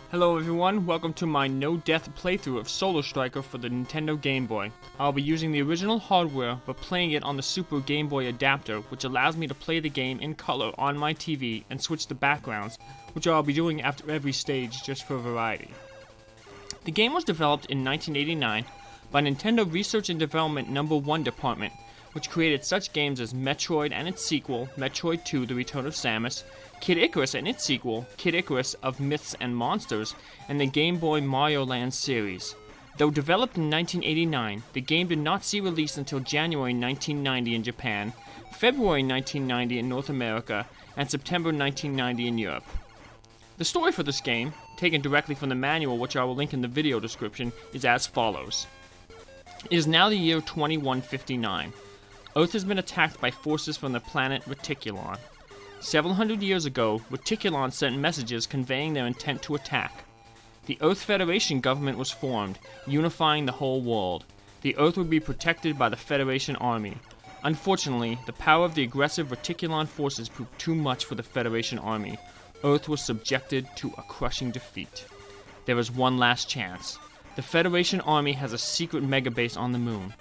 Hello everyone, welcome to my no-death playthrough of Solar Striker for the Nintendo Game Boy. I'll be using the original hardware, but playing it on the Super Game Boy adapter, which allows me to play the game in color on my TV and switch the backgrounds, which I'll be doing after every stage just for variety. The game was developed in 1989 by Nintendo Research and Development No. 1 Department, which created such games as Metroid and its sequel, Metroid 2: The Return of Samus, Kid Icarus and its sequel, Kid Icarus of Myths and Monsters, and the Game Boy Mario Land series. Though developed in 1989, the game did not see release until January 1990 in Japan, February 1990 in North America, and September 1990 in Europe. The story for this game, taken directly from the manual which I will link in the video description, is as follows. It is now the year 2159. Earth has been attacked by forces from the planet Reticulon. Several hundred years ago, Reticulon sent messages conveying their intent to attack. The Earth Federation government was formed, unifying the whole world. The Earth would be protected by the Federation army. Unfortunately, the power of the aggressive Reticulon forces proved too much for the Federation army. Earth was subjected to a crushing defeat. There is one last chance. The Federation army has a secret megabase on the moon.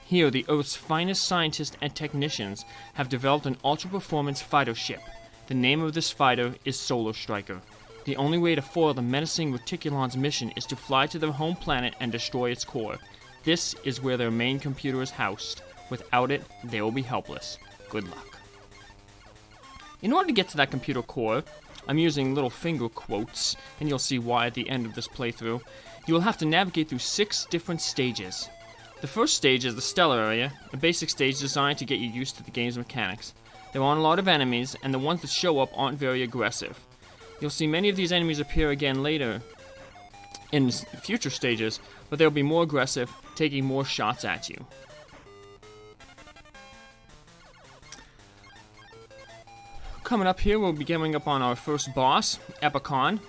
Here, the Earth's finest scientists and technicians have developed an ultra-performance fighter ship. The name of this fighter is Solar Striker. The only way to foil the menacing Reticulon's mission is to fly to their home planet and destroy its core. This is where their main computer is housed. Without it, they will be helpless. Good luck. In order to get to that computer core, I'm using little finger quotes, and you'll see why at the end of this playthrough, you will have to navigate through 6 different stages. The first stage is the Stellar area, a basic stage designed to get you used to the game's mechanics. There aren't a lot of enemies, and the ones that show up aren't very aggressive. You'll see many of these enemies appear again later in future stages, but they'll be more aggressive, taking more shots at you. Coming up here, we'll be coming up on our first boss, Epicon.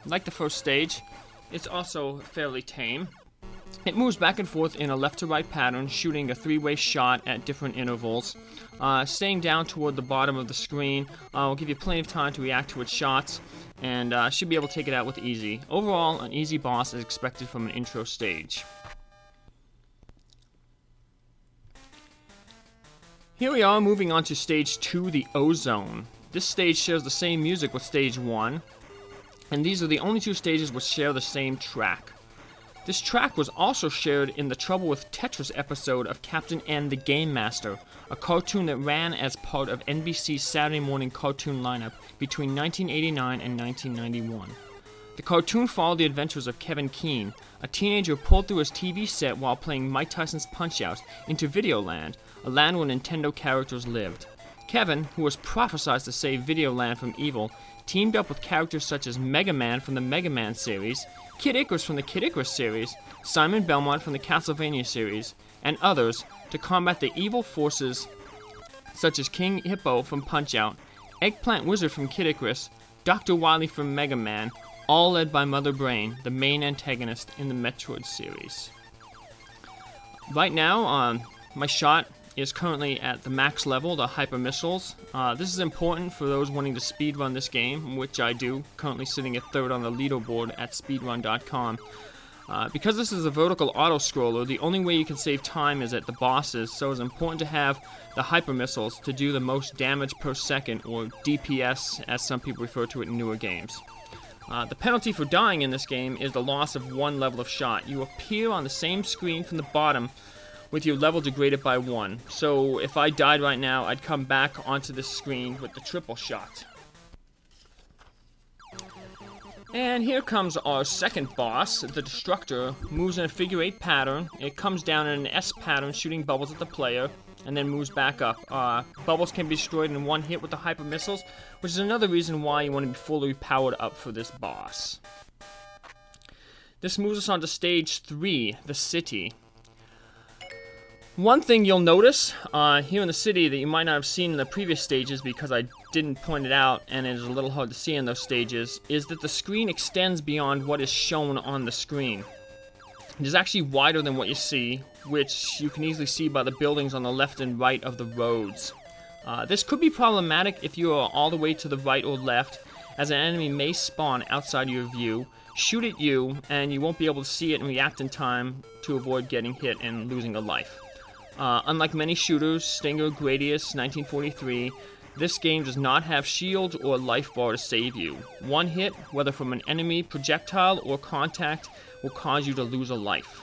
Like the first stage, it's also fairly tame. It moves back and forth in a left-to-right pattern, shooting a 3-way shot at different intervals. Staying down toward the bottom of the screen will give you plenty of time to react to its shots, and should be able to take it out with easy. Overall, an easy boss is expected from an intro stage. Here we are, moving on to Stage 2, the Ozone. This stage shares the same music with Stage 1, and these are the only 2 stages which share the same track. This track was also shared in the Trouble with Tetris episode of Captain N the Game Master, a cartoon that ran as part of NBC's Saturday morning cartoon lineup between 1989 and 1991. The cartoon followed the adventures of Kevin Keene, a teenager pulled through his TV set while playing Mike Tyson's Punch-Out into Videoland, a land where Nintendo characters lived. Kevin, who was prophesied to save Videoland from evil, teamed up with characters such as Mega Man from the Mega Man series, Kid Icarus from the Kid Icarus series, Simon Belmont from the Castlevania series, and others to combat the evil forces such as King Hippo from Punch-Out, Eggplant Wizard from Kid Icarus, Dr. Wily from Mega Man, all led by Mother Brain, the main antagonist in the Metroid series. Right now, my shot is currently at the max level, the Hyper Missiles. This is important for those wanting to speedrun this game, which I do, currently sitting at 3rd on the leaderboard at speedrun.com. Because this is a vertical auto-scroller, the only way you can save time is at the bosses, so it's important to have the Hyper Missiles to do the most damage per second, or DPS as some people refer to it in newer games. The penalty for dying in this game is the loss of 1 level of shot. You appear on the same screen from the bottom with your level degraded by 1. So if I died right now, I'd come back onto this screen with the triple shot. And here comes our second boss. The Destructor moves in a figure 8 pattern. It comes down in an S pattern, shooting bubbles at the player, and then moves back up. Bubbles can be destroyed in 1 hit with the Hyper Missiles, which is another reason why you want to be fully powered up for this boss. This moves us on to Stage 3, the City. One thing you'll notice here in the city that you might not have seen in the previous stages because I didn't point it out and it is a little hard to see in those stages, is that the screen extends beyond what is shown on the screen. It is actually wider than what you see, which you can easily see by the buildings on the left and right of the roads. This could be problematic if you are all the way to the right or left as an enemy may spawn outside your view, shoot at you, and you won't be able to see it and react in time to avoid getting hit and losing a life. Unlike many shooters, Stinger, Gradius, 1943, this game does not have shield or life bar to save you. One hit, whether from an enemy, projectile, or contact, will cause you to lose a life.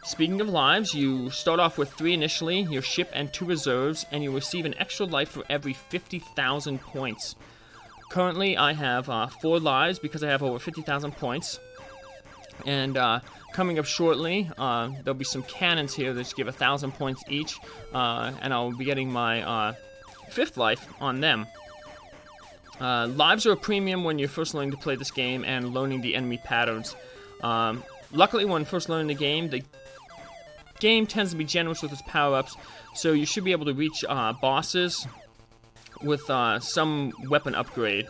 Speaking of lives, you start off with 3 initially, your ship and 2 reserves, and you receive an extra life for every 50,000 points. Currently, I have 4 lives because I have over 50,000 points. And coming up shortly, there'll be some cannons here that give 1,000 points each, and I'll be getting my 5th life on them. Lives are a premium when you're first learning to play this game and learning the enemy patterns. Luckily, when first learning the game tends to be generous with its power-ups, so you should be able to reach bosses with some weapon upgrade.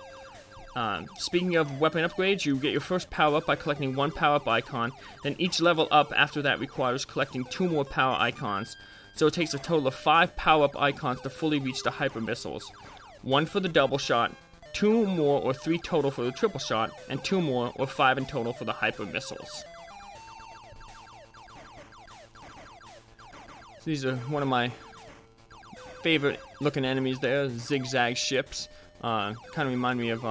Speaking of weapon upgrades, you get your first power-up by collecting 1 power-up icon, then each level up after that requires collecting 2 more power icons, so it takes a total of 5 power-up icons to fully reach the hyper missiles. 1 for the double shot, 2 more or 3 total for the triple shot, and 2 more or 5 in total for the hyper missiles. These are one of my favorite looking enemies there, zigzag ships. Kind of remind me of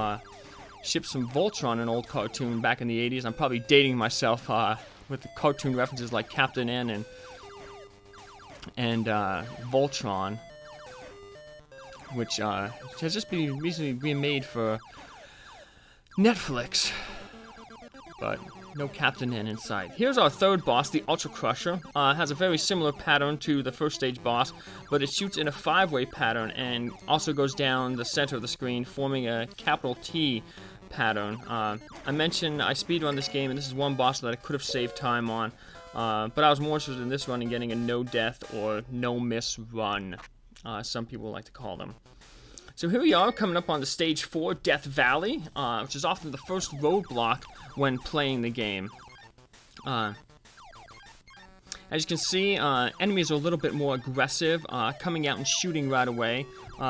ships from Voltron, an old cartoon back in the 80s. I'm probably dating myself with the cartoon references like Captain N and Voltron, which has just been recently remade for Netflix. But no Captain N in sight. Here's our 3rd boss, the Ultra Crusher. Has a very similar pattern to the first stage boss, but it shoots in a 5-way pattern and also goes down the center of the screen, forming a capital T pattern. I mentioned I speedrun this game, and this is one boss that I could have saved time on, but I was more interested in this run and getting a no-death or no-miss run, some people like to call them. So here we are, coming up on the stage 4, Death Valley, which is often the first roadblock when playing the game. As you can see, enemies are a little bit more aggressive, coming out and shooting right away.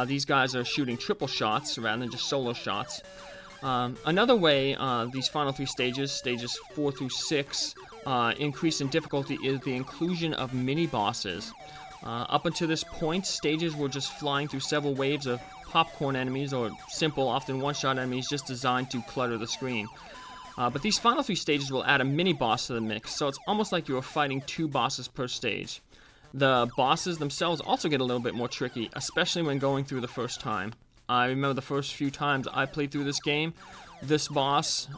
These guys are shooting triple shots rather than just solo shots. Another way these final 3 stages, stages 4 through 6, increase in difficulty is the inclusion of mini-bosses. Up until this point, stages were just flying through several waves of popcorn enemies or simple, often one-shot enemies just designed to clutter the screen. But these final 3 stages will add a mini-boss to the mix, so it's almost like you are fighting 2 bosses per stage. The bosses themselves also get a little bit more tricky, especially when going through the first time. I remember the first few times I played through this game, this boss,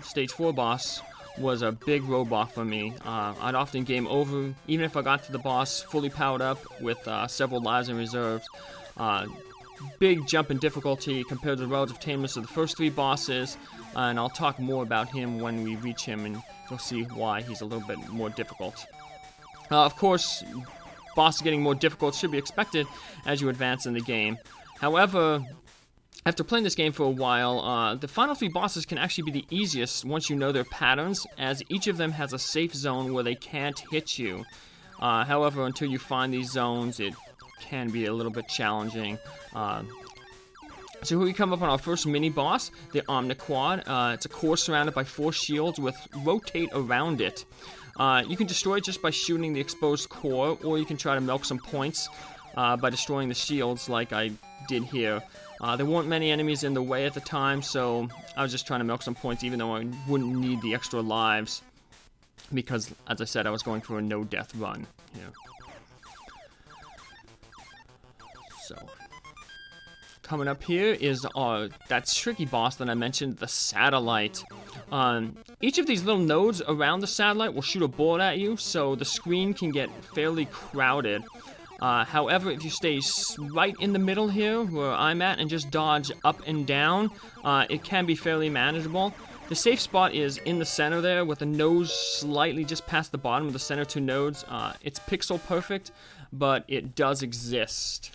stage 4 boss, was a big roadblock for me. I'd often game over, even if I got to the boss fully powered up with several lives in reserves. Big jump in difficulty compared to the relative tameness of the first 3 bosses, and I'll talk more about him when we reach him, and you'll see why he's a little bit more difficult. Of course, bosses getting more difficult should be expected as you advance in the game. However, after playing this game for a while, the final 3 bosses can actually be the easiest once you know their patterns, as each of them has a safe zone where they can't hit you. However, until you find these zones, it can be a little bit challenging. So here we come up on our first mini-boss, the Omniquad. It's a core surrounded by 4 shields with rotate around it. You can destroy it just by shooting the exposed core, or you can try to milk some points by destroying the shields like I did here. There weren't many enemies in the way at the time, so I was just trying to milk some points even though I wouldn't need the extra lives, because, as I said, I was going for a no-death run here. So, coming up here is that tricky boss that I mentioned, the Satellite. Each of these little nodes around the satellite will shoot a bullet at you, so the screen can get fairly crowded. However, if you stay right in the middle here, where I'm at, and just dodge up and down, it can be fairly manageable. The safe spot is in the center there, with the nose slightly just past the bottom of the center 2 nodes. It's pixel perfect, but it does exist.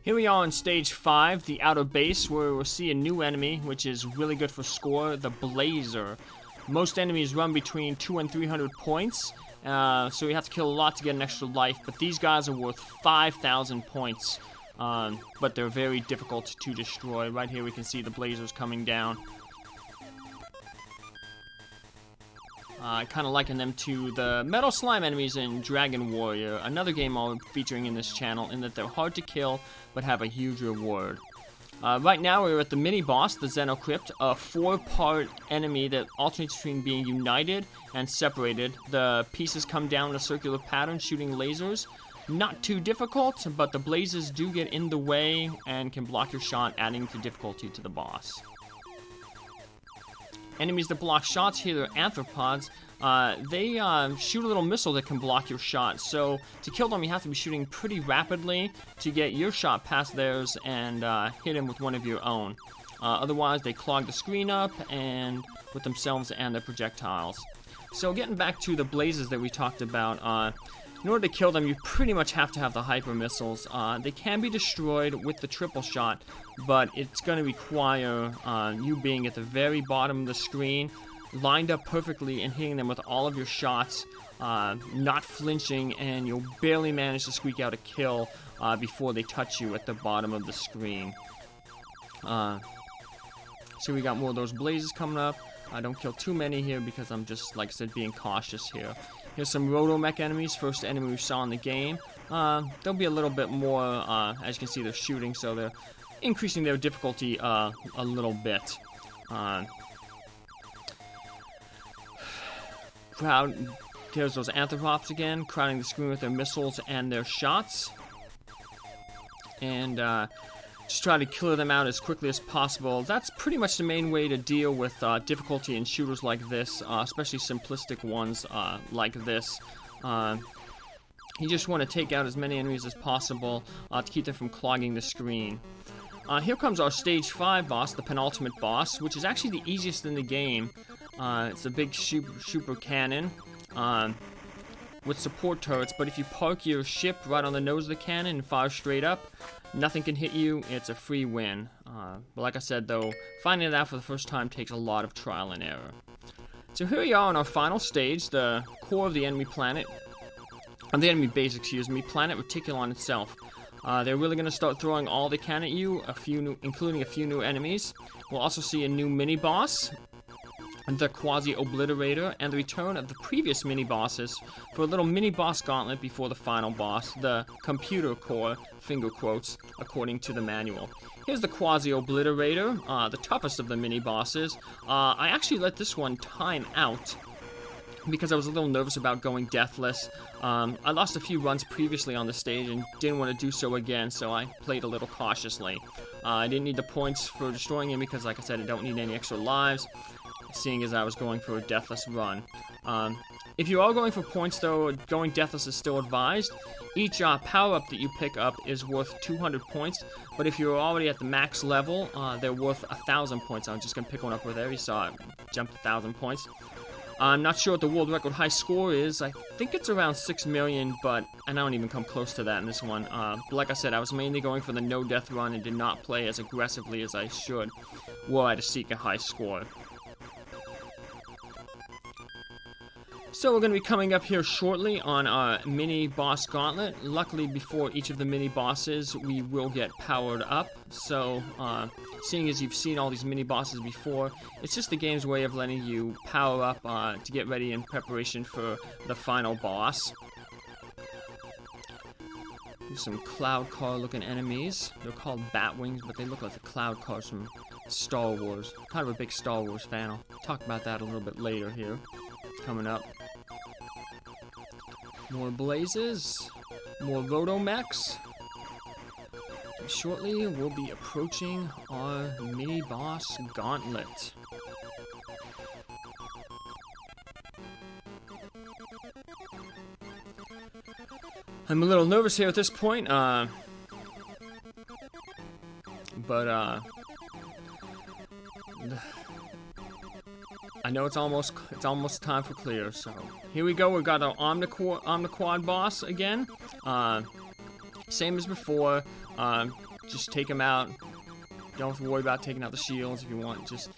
Here we are on stage 5, the outer base, where we'll see a new enemy, which is really good for score, the Blazer. Most enemies run between 200 and 300 points, so you have to kill a lot to get an extra life, but these guys are worth 5,000 points. but they're very difficult to destroy. Right here we can see the blazers coming down. I kind of liken them to the metal slime enemies in Dragon Warrior, another game I'll be featuring in this channel, in that they're hard to kill but have a huge reward. Right now we're at the mini-boss, the Xenocrypt, a 4-part enemy that alternates between being united and separated. The pieces come down in a circular pattern, shooting lasers. Not too difficult, but the blazes do get in the way and can block your shot, adding the difficulty to the boss. Enemies that block shots here are arthropods. They shoot a little missile that can block your shot. So to kill them, you have to be shooting pretty rapidly to get your shot past theirs and hit them with one of your own. Otherwise, they clog the screen up and with themselves and their projectiles. So getting back to the blazes that we talked about, in order to kill them, you pretty much have to have the hyper missiles. They can be destroyed with the triple shot, but it's going to require you being at the very bottom of the screen, lined up perfectly and hitting them with all of your shots, not flinching, and you'll barely manage to squeak out a kill before they touch you at the bottom of the screen. So we got more of those blazes coming up. I don't kill too many here because I'm just, like I said, being cautious here. Here's some Rotomech enemies, first enemy we saw in the game. There'll be a little bit more, as you can see they're shooting, so they're increasing their difficulty a little bit. There's those Anthropods again, crowding the screen with their missiles and their shots. And just try to clear them out as quickly as possible. That's pretty much the main way to deal with difficulty in shooters like this, especially simplistic ones like this. You just want to take out as many enemies as possible to keep them from clogging the screen. Here comes our stage 5 boss, the penultimate boss, which is actually the easiest in the game. It's a big super cannon with support turrets, but if you park your ship right on the nose of the cannon and fire straight up, nothing can hit you. It's a free win. But like I said, though, finding it out for the first time takes a lot of trial and error. So here we are on our final stage, the core of the enemy planet. The enemy base, excuse me, planet Reticulon itself. They're really going to start throwing all they can at you, including a few new enemies. We'll also see a new mini-boss, the Quasi-Obliterator, and the return of the previous mini-bosses for a little mini-boss gauntlet before the final boss, the Computer Core, finger quotes, according to the manual. Here's the Quasi-Obliterator, the toughest of the mini-bosses. I actually let this one time out because I was a little nervous about going deathless. I lost a few runs previously on the stage and didn't want to do so again, so I played a little cautiously. I didn't need the points for destroying him because, like I said, I don't need any extra lives, seeing as I was going for a deathless run. If you are going for points, though, going deathless is still advised. Each power-up that you pick up is worth 200 points, but if you're already at the max level, they're worth 1,000 points. I'm just going to pick one up right there. You saw it jumped 1,000 points. I'm not sure what the world record high score is. I think it's around 6 million, but I don't even come close to that in this one. But like I said, I was mainly going for the no-death run and did not play as aggressively as I should were I to seek a high score. So we're going to be coming up here shortly on our mini-boss gauntlet. Luckily, before each of the mini-bosses, we will get powered up. So, seeing as you've seen all these mini-bosses before, it's just the game's way of letting you power up to get ready in preparation for the final boss. There's some cloud car-looking enemies. They're called Batwings, but they look like the cloud cars from Star Wars. Kind of a big Star Wars fan. I'll talk about that a little bit later here. Coming up. More blazes, more Rotomechs. And shortly, we'll be approaching our mini-boss gauntlet. I'm a little nervous here at this point, but I know it's almost time for clear, so here we go. We've got our Omniquad boss again. Same as before. Just take him out. Don't have to worry about taking out the shields if you want. Just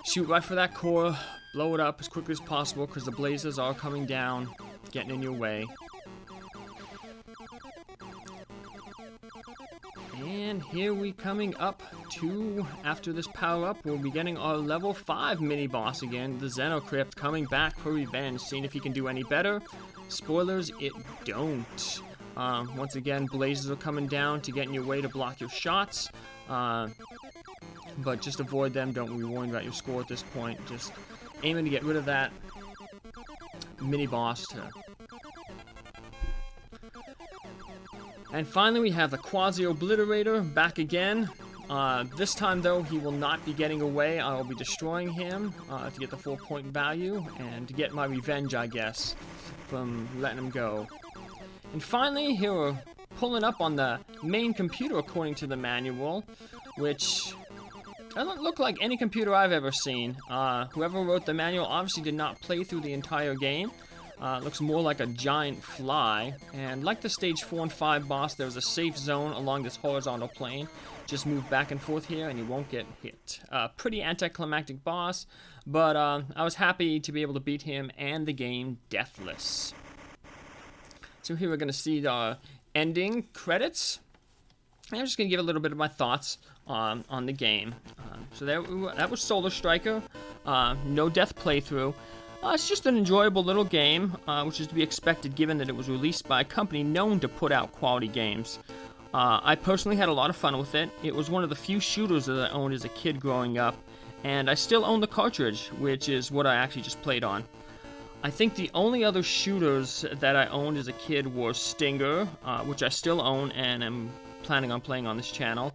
shoot right for that core. Blow it up as quickly as possible because the blazes are coming down, getting in your way. here we coming up to, after this power-up, we'll be getting our level 5 mini-boss again, the Xenocrypt, coming back for revenge, seeing if he can do any better. Spoilers, it don't. Once again, blazes are coming down to get in your way to block your shots. But just avoid them, don't be worried about your score at this point. Just aiming to get rid of that mini-boss. And finally, we have the Quasi-Obliterator back again. This time, though, he will not be getting away. I will be destroying him to get the 4-point value and to get my revenge, I guess, from letting him go. And finally, here we're pulling up on the main computer according to the manual, which doesn't look like any computer I've ever seen. Whoever wrote the manual obviously did not play through the entire game. Looks more like a giant fly, and like the stage 4 and 5 boss, there's a safe zone along this horizontal plane. Just move back and forth here and you won't get hit. Pretty anticlimactic boss, but I was happy to be able to beat him and the game deathless. So here we're going to see the ending credits. And I'm just going to give a little bit of my thoughts on the game. So that was Solar Striker, no death playthrough. It's just an enjoyable little game, which is to be expected given that it was released by a company known to put out quality games. I personally had a lot of fun with it. It was one of the few shooters that I owned as a kid growing up, and I still own the cartridge, which is what I actually just played on. I think the only other shooters that I owned as a kid were Stinger, which I still own and am planning on playing on this channel,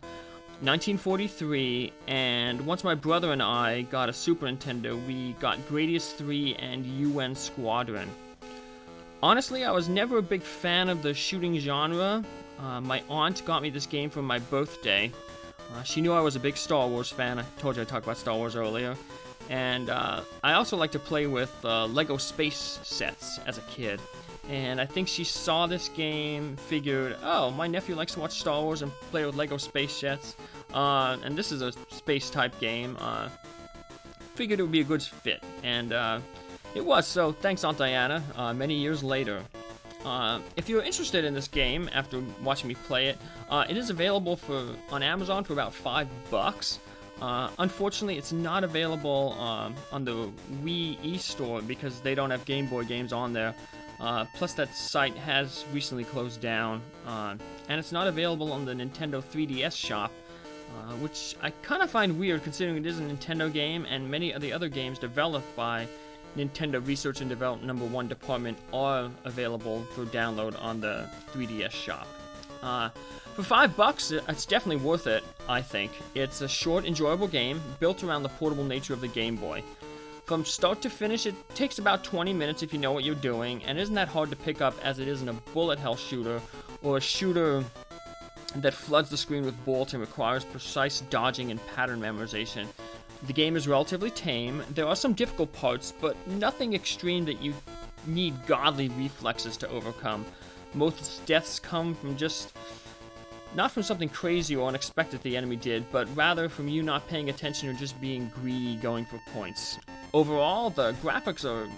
1943, and once my brother and I got a Super Nintendo, we got Gradius 3 and UN Squadron. Honestly, I was never a big fan of the shooting genre. My aunt got me this game for my birthday. She knew I was a big Star Wars fan. I told you I talked about Star Wars earlier. And I also like to play with Lego space sets as a kid. And I think she saw this game, figured, oh, my nephew likes to watch Star Wars and play with Lego space jets. And this is a space-type game. Figured it would be a good fit. And it was, so thanks, Aunt Diana, many years later. If you're interested in this game after watching me play it, it is available on Amazon for about $5. Unfortunately, it's not available on the Wii eStore because they don't have Game Boy games on there. Plus, that site has recently closed down, and it's not available on the Nintendo 3DS shop, which I kind of find weird considering it is a Nintendo game, and many of the other games developed by Nintendo Research and Development No. 1 Department are available for download on the 3DS shop. For $5, it's definitely worth it, I think. It's a short, enjoyable game built around the portable nature of the Game Boy. From start to finish, it takes about 20 minutes if you know what you're doing, and isn't that hard to pick up as it isn't a bullet hell shooter, or a shooter that floods the screen with bullets and requires precise dodging and pattern memorization. The game is relatively tame. There are some difficult parts, but nothing extreme that you need godly reflexes to overcome. Most deaths come from not from something crazy or unexpected the enemy did, but rather from you not paying attention or just being greedy going for points. Overall, the graphics are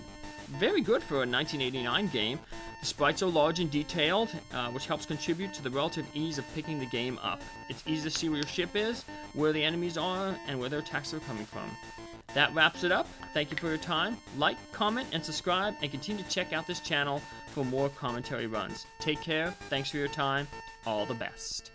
very good for a 1989 game. The sprites are large and detailed, which helps contribute to the relative ease of picking the game up. It's easy to see where your ship is, where the enemies are, and where their attacks are coming from. That wraps it up. Thank you for your time. Like, comment, and subscribe, and continue to check out this channel for more commentary runs. Take care. Thanks for your time. All the best.